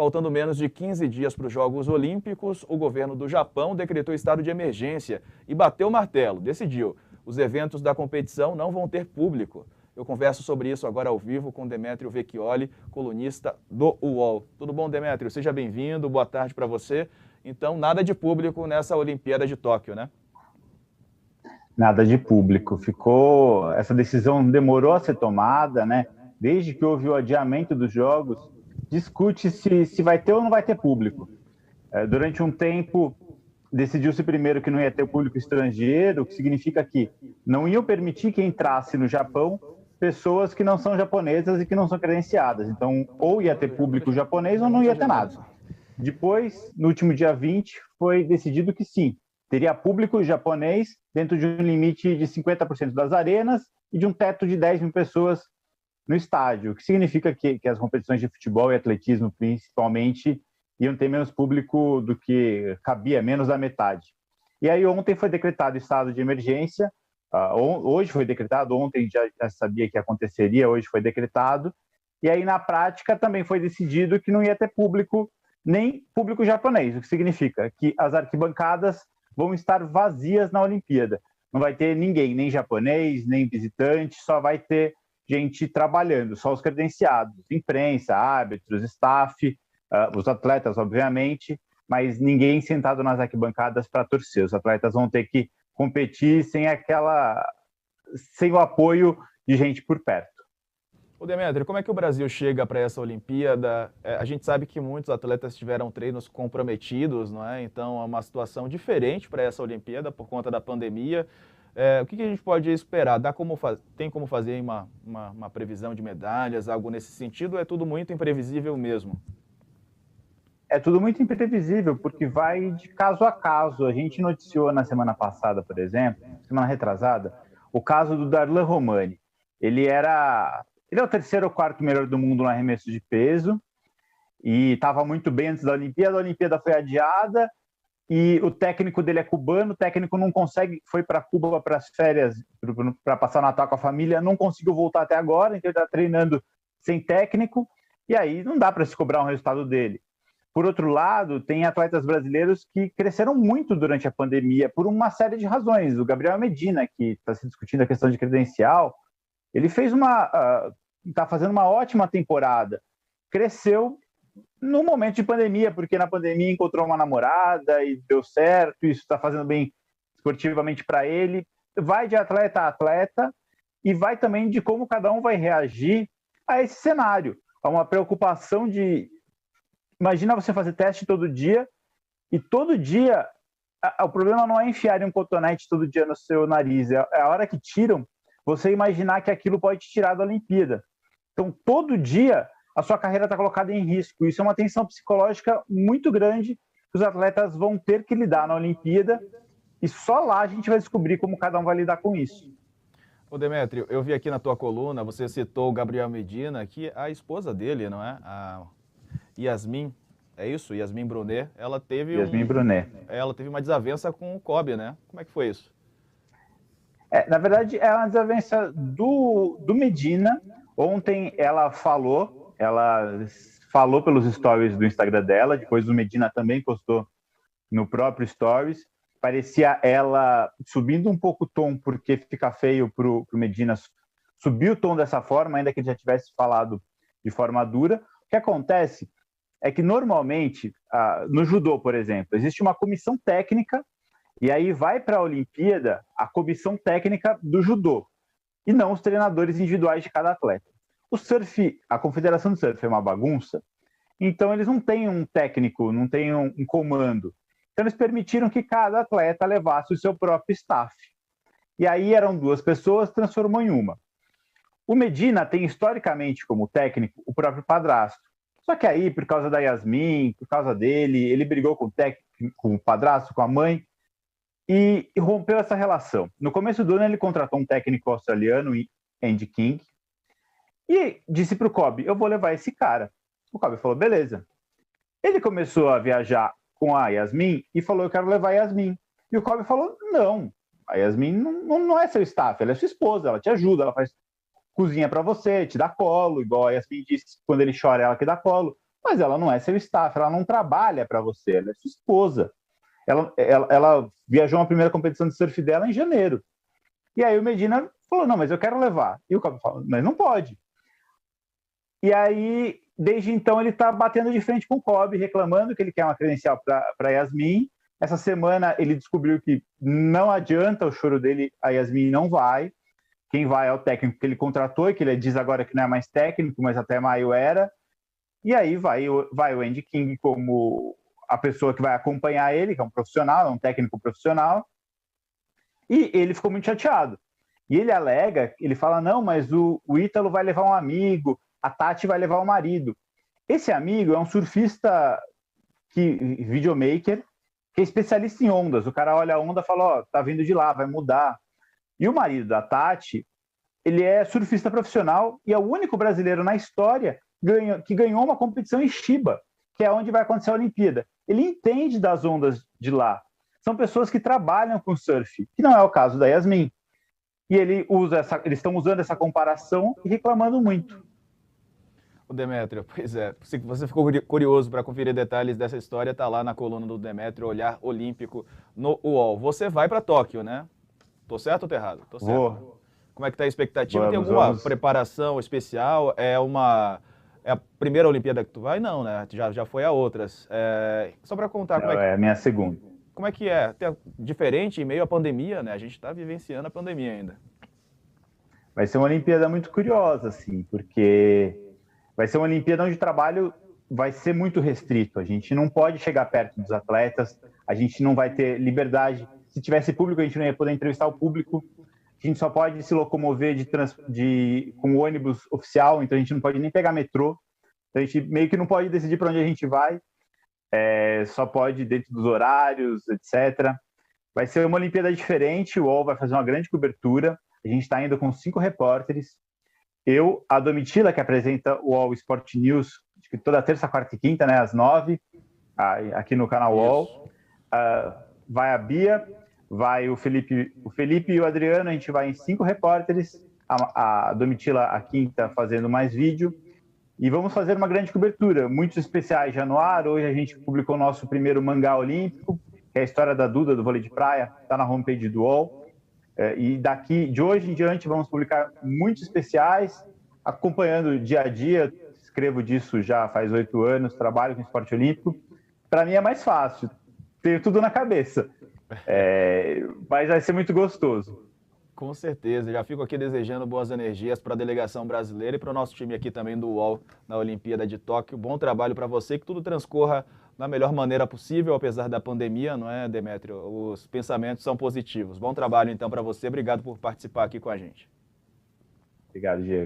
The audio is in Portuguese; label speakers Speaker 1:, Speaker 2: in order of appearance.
Speaker 1: Faltando menos de 15 dias para os Jogos Olímpicos, o governo do Japão decretou estado de emergência e bateu o martelo, decidiu. Os eventos da competição não vão ter público. Eu converso sobre isso agora ao vivo com Demétrio Vecchioli, colunista do UOL. Tudo bom, Demétrio? Seja bem-vindo, boa tarde para você. Então, nada de público nessa Olimpíada de Tóquio, né?
Speaker 2: Nada de público. Essa decisão demorou a ser tomada, né? Desde que houve o adiamento dos jogos, discute-se se vai ter ou não vai ter público. Durante um tempo, decidiu-se primeiro que não ia ter público estrangeiro, o que significa que não iam permitir que entrasse no Japão pessoas que não são japonesas e que não são credenciadas. Então, ou ia ter público japonês ou não ia ter nada. Depois, no último dia 20, foi decidido que sim, teria público japonês dentro de um limite de 50% das arenas e de um teto de 10 mil pessoas no estádio, o que significa que as competições de futebol e atletismo, principalmente, iam ter menos público do que cabia, menos da metade. E aí ontem foi decretado estado de emergência, hoje foi decretado, ontem já sabia que aconteceria, hoje foi decretado, e aí na prática também foi decidido que não ia ter público, nem público japonês, o que significa que as arquibancadas vão estar vazias na Olimpíada. Não vai ter ninguém, nem japonês, nem visitante, só vai ter gente trabalhando, só os credenciados, imprensa, árbitros, staff, os atletas, obviamente, mas ninguém sentado nas arquibancadas para torcer. Os atletas vão ter que competir sem o apoio de gente por perto.
Speaker 1: Ô Demétrio, como é que o Brasil chega para essa Olimpíada? A gente sabe que muitos atletas tiveram treinos comprometidos, não é? Então é uma situação diferente para essa Olimpíada por conta da pandemia. O que a gente pode esperar? Tem como fazer uma previsão de medalhas, algo nesse sentido, ou é tudo muito imprevisível mesmo?
Speaker 2: É tudo muito imprevisível, porque vai de caso a caso. A gente noticiou na semana passada, por exemplo, semana retrasada, o caso do Darlan Romani. Ele é o terceiro ou quarto melhor do mundo no arremesso de peso e estava muito bem antes da Olimpíada. A Olimpíada foi adiada e o técnico dele é cubano. O técnico não consegue, foi para Cuba para as férias, para passar o Natal com a família, não conseguiu voltar até agora, então ele está treinando sem técnico e aí não dá para se cobrar um resultado dele. Por outro lado, tem atletas brasileiros que cresceram muito durante a pandemia por uma série de razões. O Gabriel Medina, que está se discutindo a questão de credencial, ele está fazendo uma ótima temporada. Cresceu no momento de pandemia, porque na pandemia encontrou uma namorada e deu certo, isso está fazendo bem esportivamente para ele. Vai de atleta a atleta e vai também de como cada um vai reagir a esse cenário. Há uma preocupação de... Imagina você fazer teste todo dia e todo dia... O problema não é enfiarem um cotonete todo dia no seu nariz, é a hora que tiram, você imaginar que aquilo pode te tirar da Olimpíada. Então, todo dia, a sua carreira está colocada em risco. Isso é uma tensão psicológica muito grande que os atletas vão ter que lidar na Olimpíada e só lá a gente vai descobrir como cada um vai lidar com isso.
Speaker 1: Ô Demétrio, eu vi aqui na tua coluna, você citou o Gabriel Medina, que a esposa dele, não é? A Yasmin, é isso? Yasmin Brunet, ela teve uma desavença com o Kobe, né? Como é que foi isso?
Speaker 2: Na verdade, é uma desavença do Medina. Ontem ela falou pelos stories do Instagram dela, depois o Medina também postou no próprio stories. Parecia ela subindo um pouco o tom, porque fica feio pro Medina subir o tom dessa forma, ainda que ele já tivesse falado de forma dura. O que acontece é que normalmente, no judô, por exemplo, existe uma comissão técnica e aí vai para a Olimpíada a comissão técnica do judô e não os treinadores individuais de cada atleta. O surf, a Confederação de Surf é uma bagunça, então eles não têm um técnico, não têm um comando. Então eles permitiram que cada atleta levasse o seu próprio staff. E aí eram duas pessoas, transformou em uma. O Medina tem historicamente como técnico o próprio padrasto. Só que aí, por causa da Yasmin, por causa dele, ele brigou com o padrasto, com a mãe, e rompeu essa relação. No começo do ano, ele contratou um técnico australiano, Andy King, e disse para o Kobe, eu vou levar esse cara. O Kobe falou, beleza. Ele começou a viajar com a Yasmin e falou, eu quero levar a Yasmin. E o Kobe falou, não, a Yasmin não é seu staff, ela é sua esposa, ela te ajuda, ela faz cozinha para você, te dá colo, igual a Yasmin disse, quando ele chora, ela que dá colo. mas ela não é seu staff, ela não trabalha para você, ela é sua esposa. Ela viajou uma primeira competição de surf dela em janeiro. E aí o Medina falou, não, mas eu quero levar. E o Kobe falou, mas não pode. E aí, desde então, ele está batendo de frente com o Kobe, reclamando que ele quer uma credencial para Yasmin. Essa semana ele descobriu que não adianta o choro dele, a Yasmin não vai. Quem vai é o técnico que ele contratou, e que ele diz agora que não é mais técnico, mas até maio era. E aí vai o Andy King como a pessoa que vai acompanhar ele, que é um profissional, é um técnico profissional. E ele ficou muito chateado. E ele alega, ele fala, não, mas o Ítalo vai levar um amigo, a Tati vai levar o marido. Esse amigo é um surfista, videomaker, que é especialista em ondas. O cara olha a onda e fala, ó, tá vindo de lá, vai mudar. E o marido da Tati, ele é surfista profissional e é o único brasileiro na história que ganhou uma competição em Chiba, que é onde vai acontecer a Olimpíada. Ele entende das ondas de lá. São pessoas que trabalham com surf, que não é o caso da Yasmin. E eles estão usando essa comparação e reclamando muito.
Speaker 1: O Demétrio, pois é, se você ficou curioso para conferir detalhes dessa história, tá lá na coluna do Demétrio, Olhar Olímpico no UOL. Você vai para Tóquio, né? Tô certo ou tô errado? Tô certo.
Speaker 2: Vou.
Speaker 1: Como é que tá a expectativa? Tem alguma preparação especial? É a primeira Olimpíada que tu vai? Não, né? Já foi a outras. Só para contar como é que...
Speaker 2: É a minha segunda.
Speaker 1: Como é que é? Diferente em meio à pandemia, né? A gente está vivenciando a pandemia ainda.
Speaker 2: Vai ser uma Olimpíada muito curiosa, assim, porque vai ser uma Olimpíada onde o trabalho vai ser muito restrito. A gente não pode chegar perto dos atletas, a gente não vai ter liberdade. Se tivesse público, a gente não ia poder entrevistar o público. A gente só pode se locomover com o ônibus oficial, então a gente não pode nem pegar metrô. Então a gente meio que não pode decidir para onde a gente vai. Só pode dentro dos horários, etc. Vai ser uma Olimpíada diferente, o UOL vai fazer uma grande cobertura. A gente está indo com 5 repórteres. Eu, a Domitila, que apresenta o UOL Sport News, acho que toda terça, quarta e quinta, né, às 9, aqui no canal UOL. Vai a Bia, vai o Felipe e o Adriano, a gente vai em 5 repórteres. A Domitila, a quinta, fazendo mais vídeo. E vamos fazer uma grande cobertura, muitos especiais já no ar. Hoje a gente publicou o nosso primeiro mangá olímpico, que é a história da Duda, do vôlei de praia, está na homepage do UOL. E de hoje em diante, vamos publicar muitos especiais, acompanhando dia a dia. Escrevo disso já faz 8 anos, trabalho com esporte olímpico. Para mim é mais fácil, tenho tudo na cabeça. Mas vai ser muito gostoso.
Speaker 1: Com certeza, já fico aqui desejando boas energias para a delegação brasileira e para o nosso time aqui também do UOL na Olimpíada de Tóquio. Bom trabalho para você, que tudo transcorra da melhor maneira possível, apesar da pandemia, não é, Demétrio? Os pensamentos são positivos. Bom trabalho então para você, obrigado por participar aqui com a gente.
Speaker 2: Obrigado, Diego.